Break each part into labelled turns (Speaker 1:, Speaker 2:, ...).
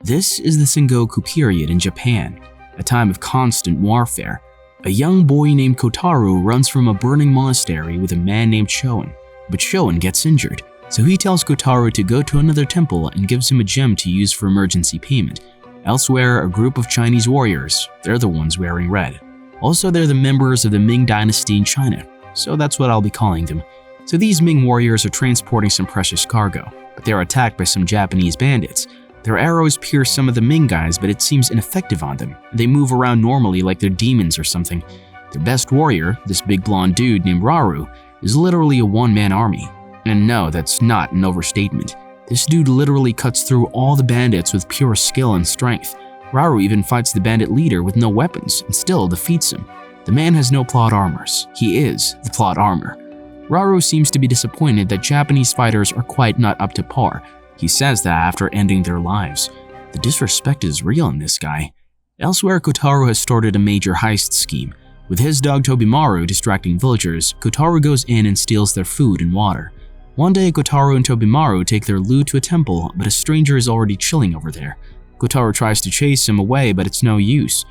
Speaker 1: This is the Sengoku period in Japan, a time of constant warfare. A young boy named Kotaro runs from a burning monastery with a man named Shoin, but Shoin gets injured, so he tells Kotaro to go to another temple and gives him a gem to use for emergency payment. Elsewhere, a group of Chinese warriors, they're the ones wearing red. Also, they're the members of the Ming dynasty in China, so that's what I'll be calling them. So these Ming warriors are transporting some precious cargo, but they're attacked by some Japanese bandits. Their arrows pierce some of the Ming guys, but it seems ineffective on them. They move around normally like they're demons or something. Their best warrior, this big blonde dude named Raru, is literally a one-man army. And no, that's not an overstatement. This dude literally cuts through all the bandits with pure skill and strength. Raru even fights the bandit leader with no weapons and still defeats him. The man has no plot armors. He is the plot armor. Raru seems to be disappointed that Japanese fighters are quite not up to par. He says that after ending their lives. The disrespect is real in this guy. Elsewhere, Kotaru has started a major heist scheme. With his dog Tobimaru distracting villagers, Kotaru goes in and steals their food and water. One day, Kotaru and Tobimaru take their loot to a temple, but a stranger is already chilling over there. Kotaru tries to chase him away, but it's no use.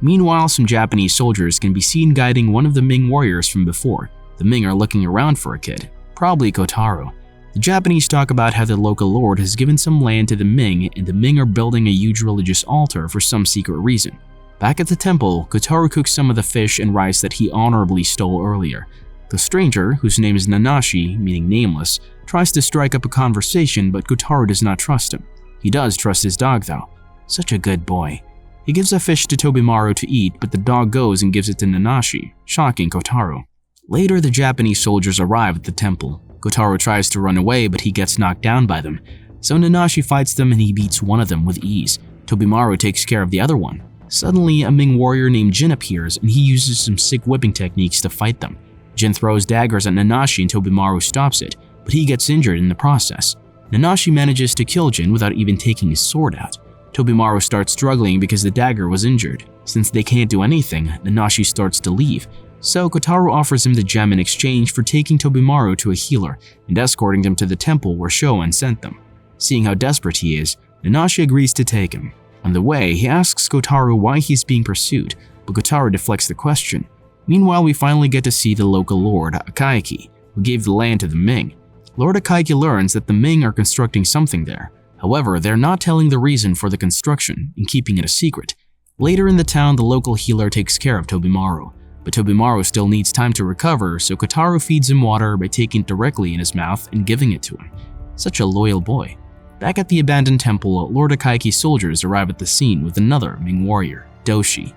Speaker 1: Meanwhile, some Japanese soldiers can be seen guiding one of the Ming warriors from before. The Ming are looking around for a kid, probably Kotaru. The Japanese talk about how the local lord has given some land to the Ming, and the Ming are building a huge religious altar for some secret reason. Back at the temple, Kotaru cooks some of the fish and rice that he honorably stole earlier. The stranger, whose name is Nanashi, meaning nameless, tries to strike up a conversation, but Kotaru does not trust him. He does trust his dog though. Such a good boy. He gives a fish to Tobimaru to eat, but the dog goes and gives it to Nanashi, shocking Kotaru. Later, the Japanese soldiers arrive at the temple. Kotaru tries to run away, but he gets knocked down by them. So Nanashi fights them and he beats one of them with ease. Tobimaru takes care of the other one. Suddenly, a Ming warrior named Jin appears and he uses some sick whipping techniques to fight them. Jin throws daggers at Nanashi and Tobimaru stops it, but he gets injured in the process. Nanashi manages to kill Jin without even taking his sword out. Tobimaru starts struggling because the dagger was injured. Since they can't do anything, Nanashi starts to leave. So Kotaru offers him the gem in exchange for taking Tobimaru to a healer and escorting them to the temple where Shoin sent them. Seeing how desperate he is, Nanashi agrees to take him. On the way, he asks Kotaru why he's being pursued, but Kotaru deflects the question. Meanwhile, we finally get to see the local lord, Akaiki, who gave the land to the Ming. Lord Akaiki learns that the Ming are constructing something there. However, they're not telling the reason for the construction and keeping it a secret. Later in the town, the local healer takes care of Tobimaru, but Tobimaru still needs time to recover, so Kotaru feeds him water by taking it directly in his mouth and giving it to him. Such a loyal boy. Back at the abandoned temple, Lord Akaiki's soldiers arrive at the scene with another Ming warrior, Doshi.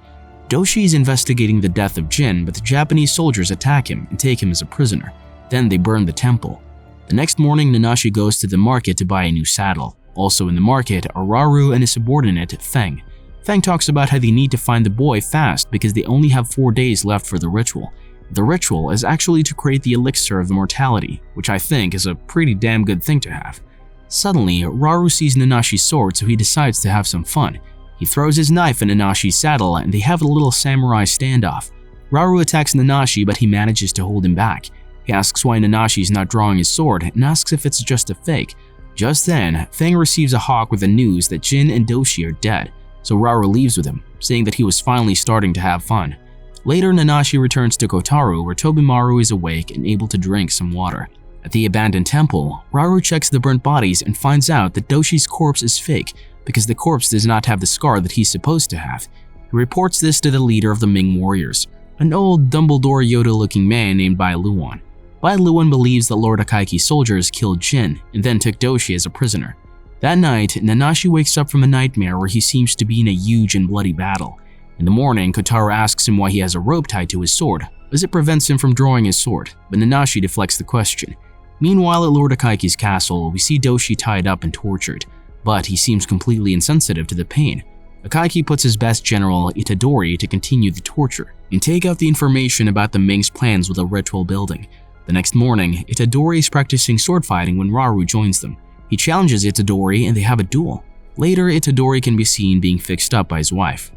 Speaker 1: Doshi is investigating the death of Jin, but the Japanese soldiers attack him and take him as a prisoner. Then they burn the temple. The next morning, Nanashi goes to the market to buy a new saddle. Also in the market are Raru and his subordinate, Feng. Feng talks about how they need to find the boy fast because they only have 4 days left for the ritual. The ritual is actually to create the elixir of immortality, which I think is a pretty damn good thing to have. Suddenly, Raru sees Nanashi's sword, so he decides to have some fun. He throws his knife in Nanashi's saddle and they have a little samurai standoff. Raru attacks Nanashi, but he manages to hold him back. He asks why Nanashi is not drawing his sword and asks if it's just a fake. Just then, Feng receives a hawk with the news that Jin and Doshi are dead, so Raru leaves with him, saying that he was finally starting to have fun. Later, Nanashi returns to Kotaru where Tobimaru is awake and able to drink some water. At the abandoned temple, Raru checks the burnt bodies and finds out that Doshi's corpse is fake because the corpse does not have the scar that he's supposed to have. He reports this to the leader of the Ming warriors, an old Dumbledore Yoda-looking man named Bai Luan. Bai Luan believes that Lord Akaiki's soldiers killed Jin and then took Doshi as a prisoner. That night, Nanashi wakes up from a nightmare where he seems to be in a huge and bloody battle. In the morning, Kotaru asks him why he has a rope tied to his sword, as it prevents him from drawing his sword, but Nanashi deflects the question. Meanwhile, at Lord Akaiki's castle, we see Doshi tied up and tortured, but he seems completely insensitive to the pain. Akaiki puts his best general, Itadori, to continue the torture and take out the information about the Ming's plans with a ritual building. The next morning, Itadori is practicing sword fighting when Raru joins them. He challenges Itadori and they have a duel. Later, Itadori can be seen being fixed up by his wife.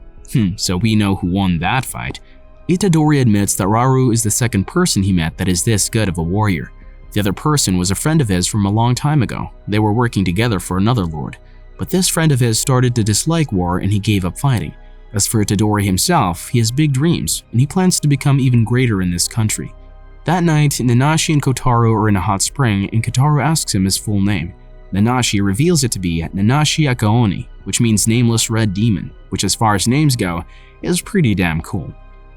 Speaker 1: So we know who won that fight. Itadori admits that Raru is the second person he met that is this good of a warrior. The other person was a friend of his from a long time ago. They were working together for another lord. but this friend of his started to dislike war and he gave up fighting. As for Itadori himself, he has big dreams and he plans to become even greater in this country. That night, Nanashi and Kotaro are in a hot spring and Kotaro asks him his full name. Nanashi reveals it to be Nanashi Akaoni, which means nameless red demon, which as far as names go, is pretty damn cool.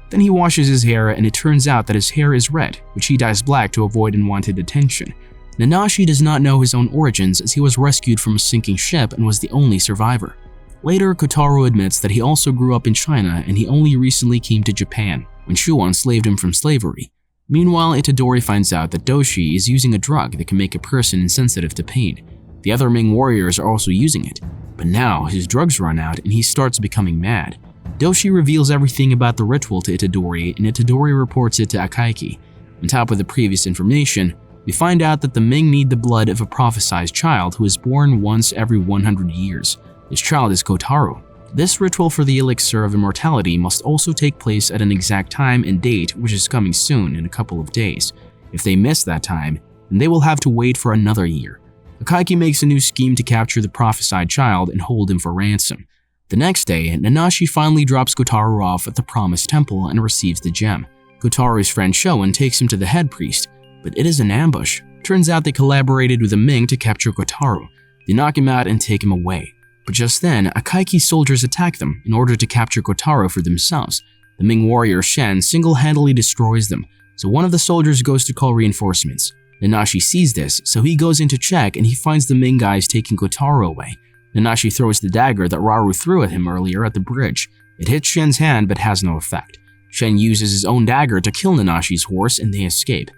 Speaker 1: Then he washes his hair and it turns out that his hair is red, which he dyes black to avoid unwanted attention. Nanashi does not know his own origins as he was rescued from a sinking ship and was the only survivor. Later, Kotaro admits that he also grew up in China and he only recently came to Japan, when Shuon enslaved him from slavery. Meanwhile, Itadori finds out that Doshi is using a drug that can make a person insensitive to pain. The other Ming warriors are also using it, but now his drugs run out and he starts becoming mad. Doshi reveals everything about the ritual to Itadori and Itadori reports it to Akaiki. On top of the previous information, we find out that the Ming need the blood of a prophesized child who is born once every 100 years. This child is Kotaru. This ritual for the elixir of immortality must also take place at an exact time and date which is coming soon in a couple of days. If they miss that time, then they will have to wait for another year. Akaiki makes a new scheme to capture the prophesied child and hold him for ransom. The next day, Nanashi finally drops Kotaru off at the promised temple and receives the gem. Kotaru's friend Shoen takes him to the head priest, but it is an ambush. Turns out they collaborated with the Ming to capture Kotaru. They knock him out and take him away. But just then, Akaiki's soldiers attack them in order to capture Kotaru for themselves. The Ming warrior Shen single-handedly destroys them, so one of the soldiers goes to call reinforcements. Nanashi sees this, so he goes in to check and he finds the Ming guys taking Kotaru away. Nanashi throws the dagger that Raru threw at him earlier at the bridge. It hits Shen's hand but has no effect. Shen uses his own dagger to kill Nanashi's horse and they escape.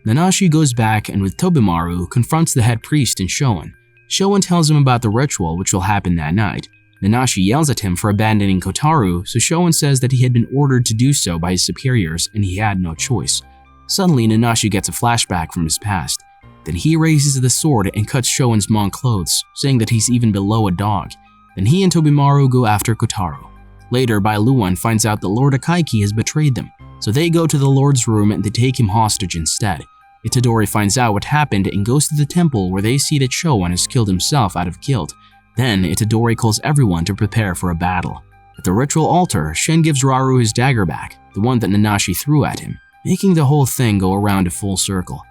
Speaker 1: Nanashi goes back and with Tobimaru confronts the head priest and Shoen. Shoen tells him about the ritual which will happen that night. Nanashi yells at him for abandoning Kotaru, so Shoen says that he had been ordered to do so by his superiors and he had no choice. Suddenly, Nanashi gets a flashback from his past. Then he raises the sword and cuts Shoen's monk clothes, saying that he's even below a dog. Then he and Tobimaru go after Kotaru. Later, Bai Luan finds out that Lord Akaiki has betrayed them, so they go to the Lord's room and they take him hostage instead. Itadori finds out what happened and goes to the temple where they see that Shoen has killed himself out of guilt. Then Itadori calls everyone to prepare for a battle. At the ritual altar, Shen gives Raru his dagger back, the one that Nanashi threw at him, making the whole thing go around a full circle.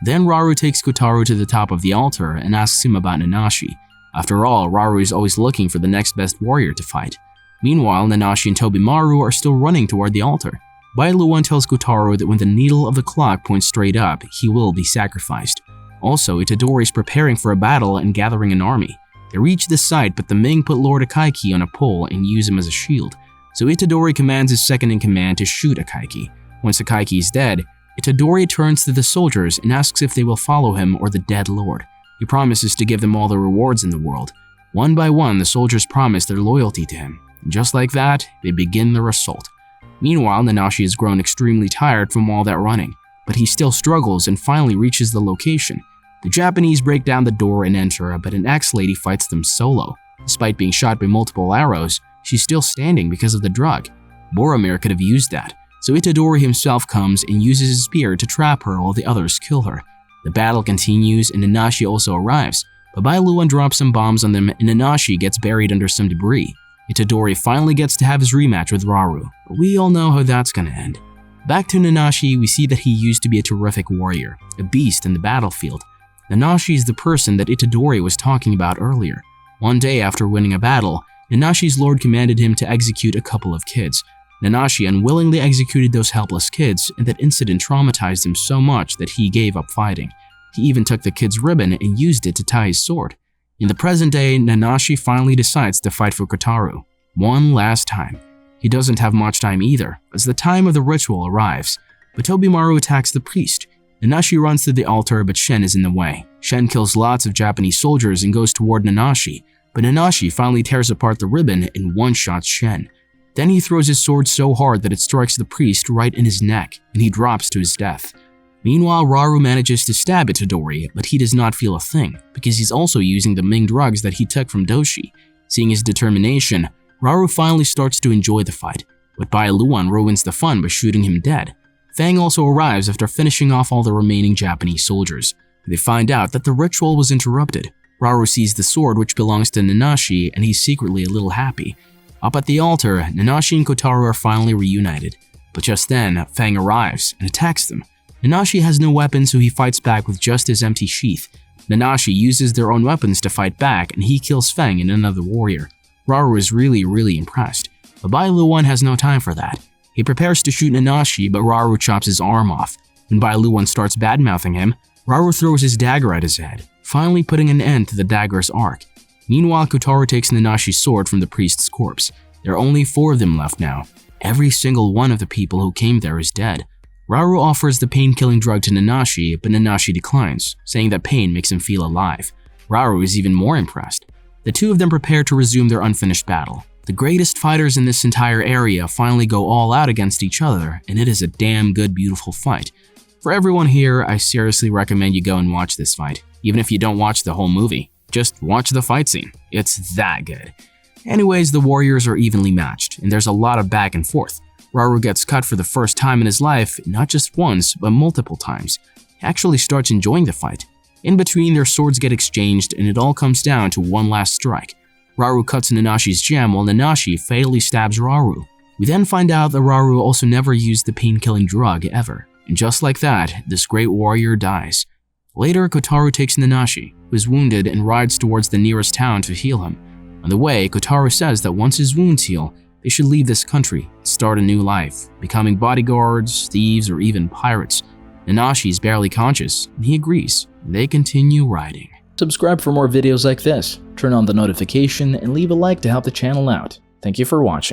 Speaker 1: Then Raru takes Kotaru to the top of the altar and asks him about Nanashi. After all, Raru is always looking for the next best warrior to fight. Meanwhile, Nanashi and Tobimaru are still running toward the altar. Bai Luan tells Kotaru that when the needle of the clock points straight up, he will be sacrificed. Also, Itadori is preparing for a battle and gathering an army. They reach the site, but the Ming put Lord Akaiki on a pole and use him as a shield. So Itadori commands his second-in-command to shoot Akaiki. Once Akaiki is dead, Itadori turns to the soldiers and asks if they will follow him or the dead lord. He promises to give them all the rewards in the world. One by one, the soldiers promise their loyalty to him. And just like that, they begin their assault. Meanwhile, Nanashi has grown extremely tired from all that running, but he still struggles and finally reaches the location. The Japanese break down the door and enter, but an ex-lady fights them solo. Despite being shot by multiple arrows, she's still standing because of the drug. Boromir could have used that, so Itadori himself comes and uses his spear to trap her while the others kill her. The battle continues and Nanashi also arrives, but Bai Luan drops some bombs on them and Nanashi gets buried under some debris. Itadori finally gets to have his rematch with Raru, but we all know how that's gonna end. Back to Nanashi, we see that he used to be a terrific warrior, a beast in the battlefield. Nanashi is the person that Itadori was talking about earlier. One day after winning a battle, Nanashi's lord commanded him to execute a couple of kids. Nanashi unwillingly executed those helpless kids, and that incident traumatized him so much that he gave up fighting. He even took the kid's ribbon and used it to tie his sword. In the present day, Nanashi finally decides to fight for Kotaru. One last time. He doesn't have much time either, as the time of the ritual arrives. But Tobimaru attacks the priest. Nanashi runs to the altar, but Shen is in the way. Shen kills lots of Japanese soldiers and goes toward Nanashi, but Nanashi finally tears apart the ribbon and one-shots Shen. Then he throws his sword so hard that it strikes the priest right in his neck, and he drops to his death. Meanwhile, Raru manages to stab Itadori, but he does not feel a thing, because he's also using the Ming drugs that he took from Doshi. Seeing his determination, Raru finally starts to enjoy the fight, but Bai Luan ruins the fun by shooting him dead. Fang also arrives after finishing off all the remaining Japanese soldiers. They find out that the ritual was interrupted. Rauru sees the sword which belongs to Nanashi and he's secretly a little happy. Up at the altar, Nanashi and Kotaru are finally reunited. But just then, Fang arrives and attacks them. Nanashi has no weapon, so he fights back with just his empty sheath. Nanashi uses their own weapons to fight back and he kills Fang and another warrior. Rauru is really impressed. But Bai Luwan has no time for that. He prepares to shoot Nanashi, but Rauru chops his arm off. When Bai Luwan starts badmouthing him, Rauru throws his dagger at his head, finally putting an end to the dagger's arc. Meanwhile, Kotaru takes Nanashi's sword from the priest's corpse. There are only 4 of them left now. Every single one of the people who came there is dead. Rauru offers the pain-killing drug to Nanashi, but Nanashi declines, saying that pain makes him feel alive. Rauru is even more impressed. The two of them prepare to resume their unfinished battle. The greatest fighters in this entire area finally go all out against each other, and it is a damn good, beautiful fight. For everyone here, I seriously recommend you go and watch this fight, even if you don't watch the whole movie. Just watch the fight scene. It's that good. Anyways, the warriors are evenly matched, and there's a lot of back and forth. Rauru gets cut for the first time in his life, not just once, but multiple times. He actually starts enjoying the fight. In between, their swords get exchanged, and it all comes down to one last strike. Rauru cuts Nanashi's gem while Nanashi fatally stabs Rauru. We then find out that Rauru also never used the pain-killing drug ever. And just like that, this great warrior dies. Later, Kotaru takes Nanashi, who is wounded, and rides towards the nearest town to heal him. On the way, Kotaru says that once his wounds heal, they should leave this country and start a new life, becoming bodyguards, thieves, or even pirates. Nanashi is barely conscious, and he agrees. They continue riding.
Speaker 2: Subscribe for more videos like this, turn on the notification, and leave a like to help the channel out. Thank you for watching.